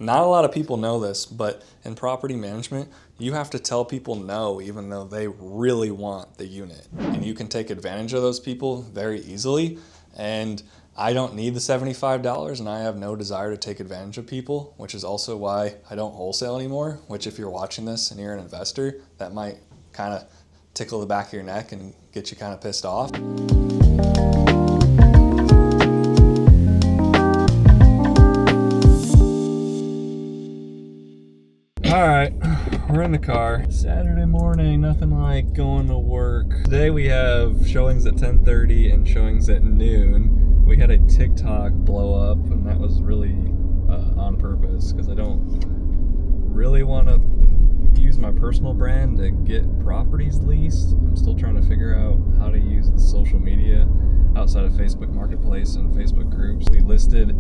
Not a lot of people know this, but in property management, you have to tell people no even though they really want the unit. And you can take advantage of those people very easily. And I don't need the $75 and I have no desire to take advantage of people, which is also why I don't wholesale anymore, which if you're watching this and you're an investor, that might kind of tickle the back of your neck and get you kind of pissed off. All right, we're in the car. Saturday morning, nothing like going to work. Today we have showings at 10:30 and showings at noon. We had a TikTok blow up, and that was really on purpose because I don't really want to use my personal brand to get properties leased. I'm still trying to figure out how to use the social media outside of Facebook Marketplace and Facebook groups. We listed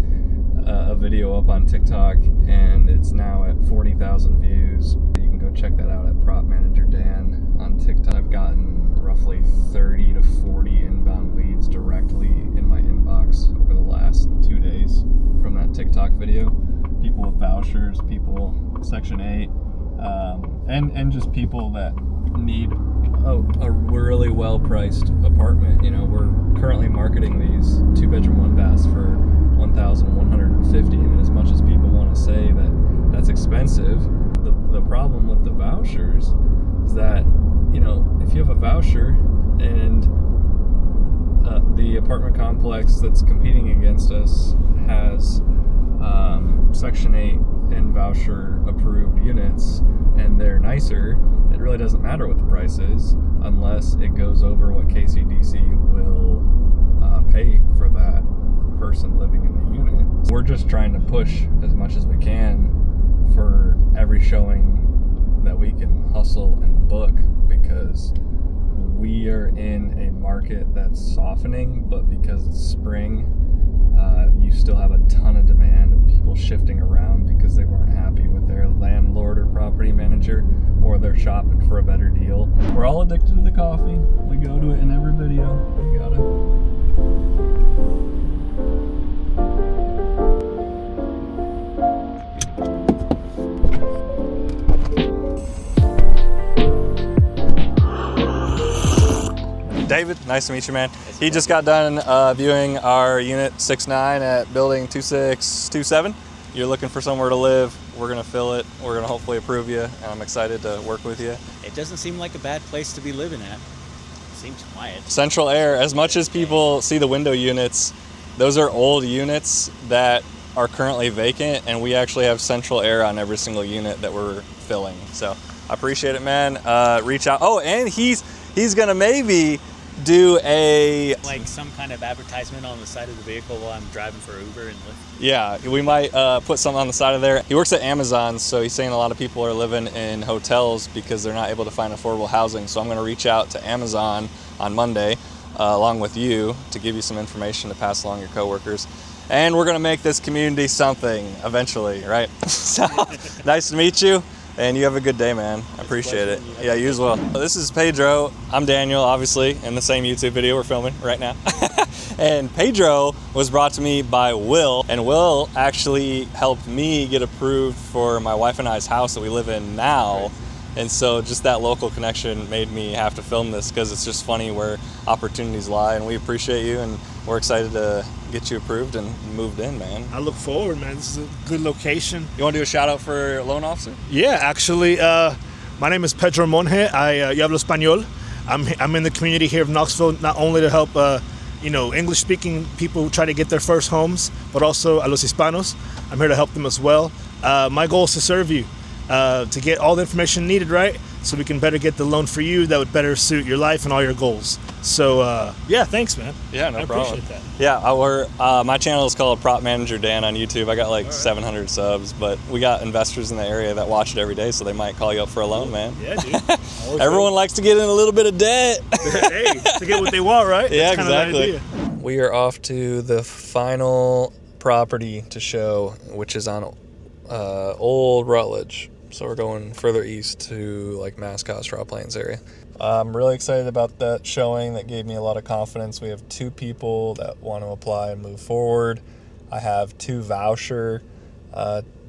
a video up on TikTok and it's now at 40,000 views. You can go check that out at Prop Manager Dan on TikTok. I've gotten roughly 30 to 40 inbound leads directly in my inbox over the last 2 days from that TikTok video. People with vouchers, people Section 8, and just people that need a really well-priced apartment. You know, we're currently marketing these 2-bedroom, 1-bath for $1,150, and as much as people want to say that that's expensive, the problem with the vouchers is that, you know, if you have a voucher and the apartment complex that's competing against us has Section 8 and voucher approved units and they're nicer, it really doesn't matter what the price is unless it goes over what KCDC will pay for that person living in the unit. So we're just trying to push as much as we can for every showing that we can hustle and book, because we are in a market that's softening, but because it's spring, you still have a ton of demand of people shifting around because they weren't happy with their landlord or property manager, or they're shopping for a better deal. We're all addicted to the coffee. We go to it in every video. We gotta. David, nice to meet you, man. He just got done viewing our unit 6-9 at building 2627. You're looking for somewhere to live. We're gonna fill it. We're gonna hopefully approve you, and I'm excited to work with you. It doesn't seem like a bad place to be living at. It seems quiet. Central air. As much as people see the window units, those are old units that are currently vacant, and we actually have central air on every single unit that we're filling. So I appreciate it, man. Reach out. Oh, and he's gonna maybe do like some kind of advertisement on the side of the vehicle while I'm driving for Uber and Lyft. Yeah, we might put something on the side of there. He works at Amazon, so he's saying a lot of people are living in hotels because they're not able to find affordable housing. So I'm going to reach out to Amazon on Monday along with you to give you some information to pass along your coworkers. And we're going to make this community something eventually, right? So nice to meet you. And you have a good day, man. I appreciate it. Yeah, you as well. This is Pedro. I'm Daniel, obviously, in the same YouTube video we're filming right now. And Pedro was brought to me by Will, and Will actually helped me get approved for my wife and I's house that we live in now. Right. And so just that local connection made me have to film this, because it's just funny where opportunities lie, and we appreciate you, and we're excited to get you approved and moved in, man. I look forward, man. This is a good location. You want to do a shout out for loan officer? Yeah, actually, my name is Pedro Monge. Yo hablo español. I'm in the community here of Knoxville, not only to help English-speaking people who try to get their first homes, but also a los hispanos. I'm here to help them as well. My goal is to serve you, to get all the information needed, right? So we can better get the loan for you that would better suit your life and all your goals. So, yeah, thanks, man. Yeah, no problem. I appreciate that. Yeah, my channel is called Prop Manager Dan on YouTube. I got like 700 subs, but we got investors in the area that watch it every day, so they might call you up for a loan, man. Yeah, dude. Everyone likes to get in a little bit of debt. Hey, to get what they want, right? Yeah, that's exactly. We are off to the final property to show, which is on Old Rutledge. So we're going further east to like Mascot, Straw Plains area. I'm really excited about that showing. That gave me a lot of confidence. We have 2 people that want to apply and move forward. I have 2 voucher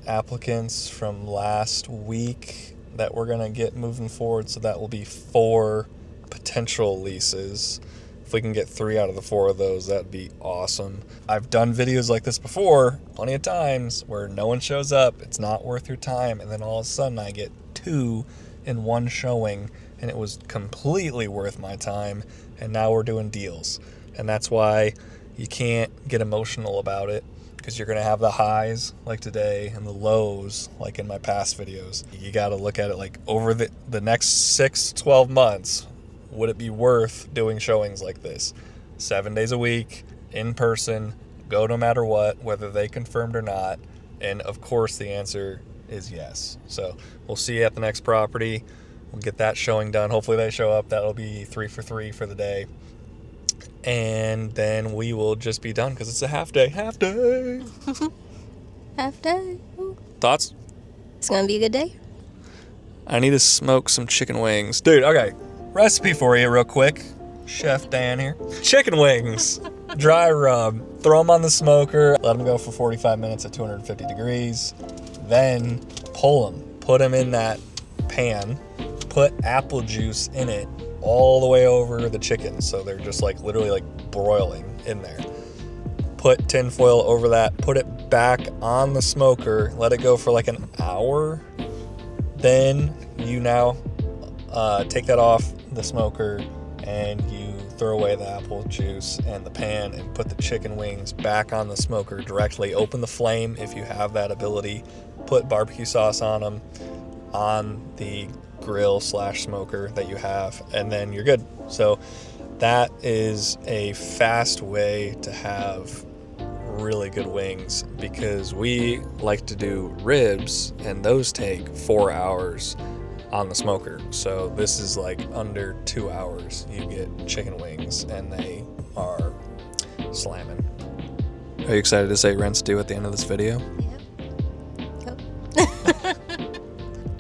applicants from last week that we're going to get moving forward. So that will be 4 potential leases. If we can get 3 out of the 4 of those, that'd be awesome. I've done videos like this before, plenty of times, where no one shows up, it's not worth your time, and then all of a sudden I get 2 in one showing, and it was completely worth my time, and now we're doing deals. And that's why you can't get emotional about it, because you're going to have the highs like today and the lows like in my past videos. You got to look at it like over the next 6 to 12 months, would it be worth doing showings like this? 7 days a week, in person, go no matter what, whether they confirmed or not. And of course the answer is yes. So we'll see you at the next property. We'll get that showing done. Hopefully they show up. That'll be 3 for 3 for the day. And then we will just be done because it's a half day. Half day. Half day. Thoughts? It's gonna be a good day. I need to smoke some chicken wings. Dude, okay. Recipe for you real quick. Chef Dan here. Chicken wings. Dry rub. Throw them on the smoker. Let them go for 45 minutes at 250 degrees. Then pull them. Put them in that pan. Put apple juice in it all the way over the chicken. So they're just like literally like broiling in there. Put tin foil over that. Put it back on the smoker. Let it go for like an hour. Then you now take that off the smoker and you throw away the apple juice and the pan and put the chicken wings back on the smoker directly. Open the flame if you have that ability. Put barbecue sauce on them on the grill / smoker that you have, and then you're good. So that is a fast way to have really good wings, because we like to do ribs and those take 4 hours on the smoker. So this is like under 2 hours you get chicken wings and they are slamming. Are you excited to say rent's due at the end of this video? Yep.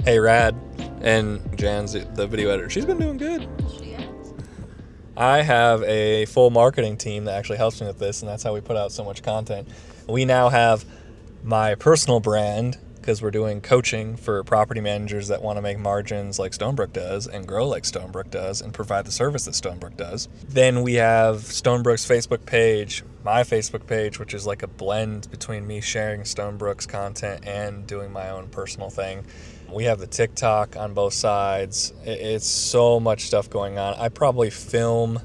Hey Rad and Jan's the video editor. She's been doing good. She has. I have a full marketing team that actually helps me with this, and that's how we put out so much content. We now have my personal brand, because we're doing coaching for property managers that want to make margins like Stonebrook does and grow like Stonebrook does and provide the service that Stonebrook does. Then we have Stonebrook's Facebook page, my Facebook page, which is like a blend between me sharing Stonebrook's content and doing my own personal thing. We have the TikTok on both sides. It's so much stuff going on. I probably film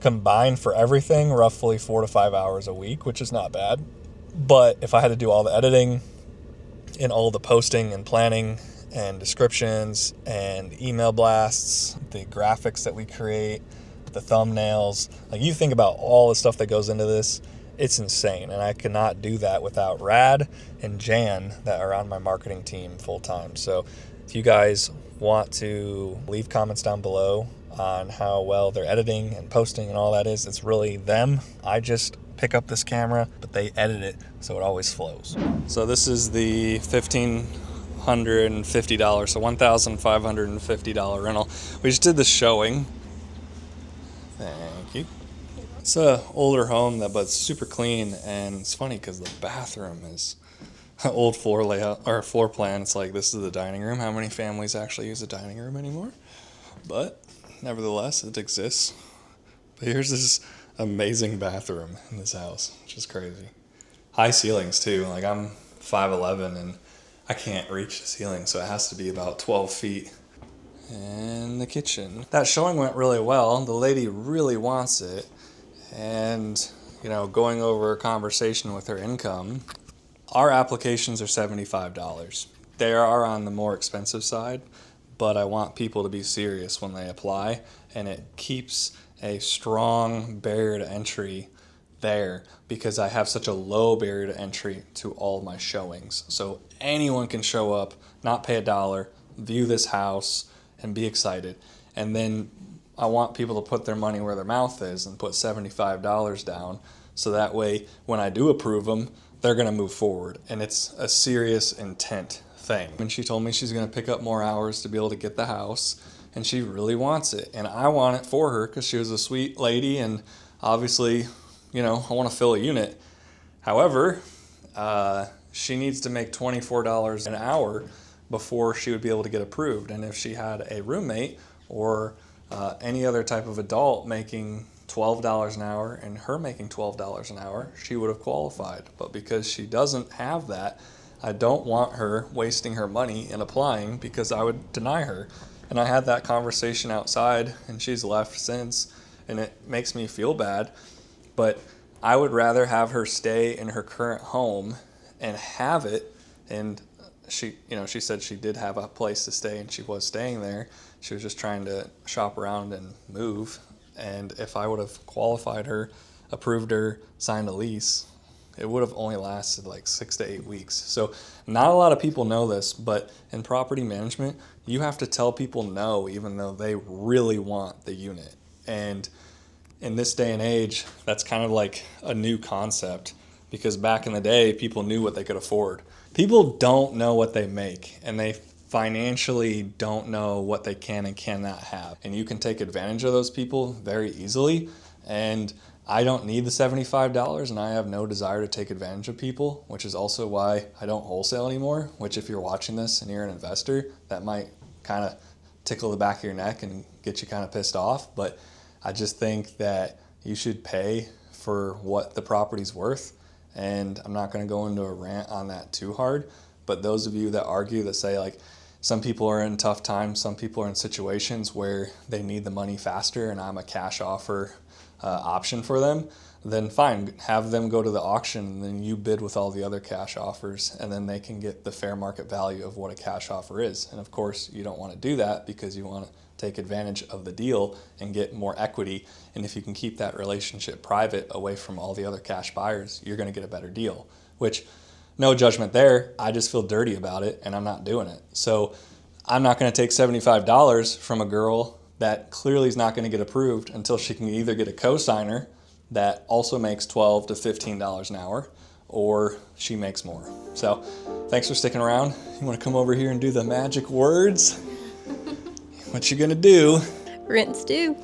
combined for everything roughly 4 to 5 hours a week, which is not bad. But if I had to do all the editing and all the posting and planning and descriptions and email blasts, the graphics that we create, the thumbnails, like you think about all the stuff that goes into this, it's insane. And I cannot do that without Rad and Jan that are on my marketing team full time. So if you guys want to leave comments down below on how well they're editing and posting and all that is, it's really them. I just pick up this camera, but they edit it so it always flows. So this is the $1,550, so $1,550 rental. We just did the showing. Thank you. It's an older home, but it's super clean, and it's funny because the bathroom is an old floor layout or floor plan. It's like, this is the dining room. How many families actually use a dining room anymore? But nevertheless, it exists. But here's this amazing bathroom in this house, which is crazy. High ceilings too. Like, I'm 5'11" and I can't reach the ceiling, so it has to be about 12 feet. And the kitchen. That showing went really well. The lady really wants it. And, you know, going over a conversation with her income, our applications are $75. They are on the more expensive side, but I want people to be serious when they apply, and it keeps a strong barrier to entry there because I have such a low barrier to entry to all my showings. So anyone can show up, not pay $1, view this house, and be excited. And then I want people to put their money where their mouth is and put $75 down, so that way when I do approve them, they're going to move forward. And it's a serious intent thing. And she told me she's going to pick up more hours to be able to get the house, and she really wants it. And I want it for her because she was a sweet lady, and obviously, you know, I want to fill a unit. However, she needs to make $24 an hour before she would be able to get approved. And if she had a roommate or any other type of adult making $12 an hour and her making $12 an hour, she would have qualified. But because she doesn't have that, I don't want her wasting her money in applying, because I would deny her. And I had that conversation outside, and she's left since, and it makes me feel bad. But I would rather have her stay in her current home and have it. And she said she did have a place to stay and she was staying there. She was just trying to shop around and move. And if I would have qualified her, approved her, signed a lease, it would have only lasted like 6 to 8 weeks. So not a lot of people know this, but in property management, you have to tell people no, even though they really want the unit. And in this day and age, that's kind of like a new concept, because back in the day, people knew what they could afford. People don't know what they make, and they financially don't know what they can and cannot have. And you can take advantage of those people very easily. And I don't need the $75, and I have no desire to take advantage of people, which is also why I don't wholesale anymore, which if you're watching this and you're an investor, that might kind of tickle the back of your neck and get you kind of pissed off. But I just think that you should pay for what the property's worth. And I'm not going to go into a rant on that too hard. But those of you that argue, that say like some people are in tough times, some people are in situations where they need the money faster, and I'm a cash offer option for them, then fine, have them go to the auction, and then you bid with all the other cash offers, and then they can get the fair market value of what a cash offer is. And of course, you don't want to do that because you want to take advantage of the deal and get more equity. And if you can keep that relationship private away from all the other cash buyers, you're going to get a better deal, which no judgment there. I just feel dirty about it, and I'm not doing it. So I'm not going to take $75 from a girl that clearly is not going to get approved until she can either get a co-signer that also makes $12 to $15 an hour, or she makes more. So thanks for sticking around. You want to come over here and do the magic words? What you gonna do? Rinse due.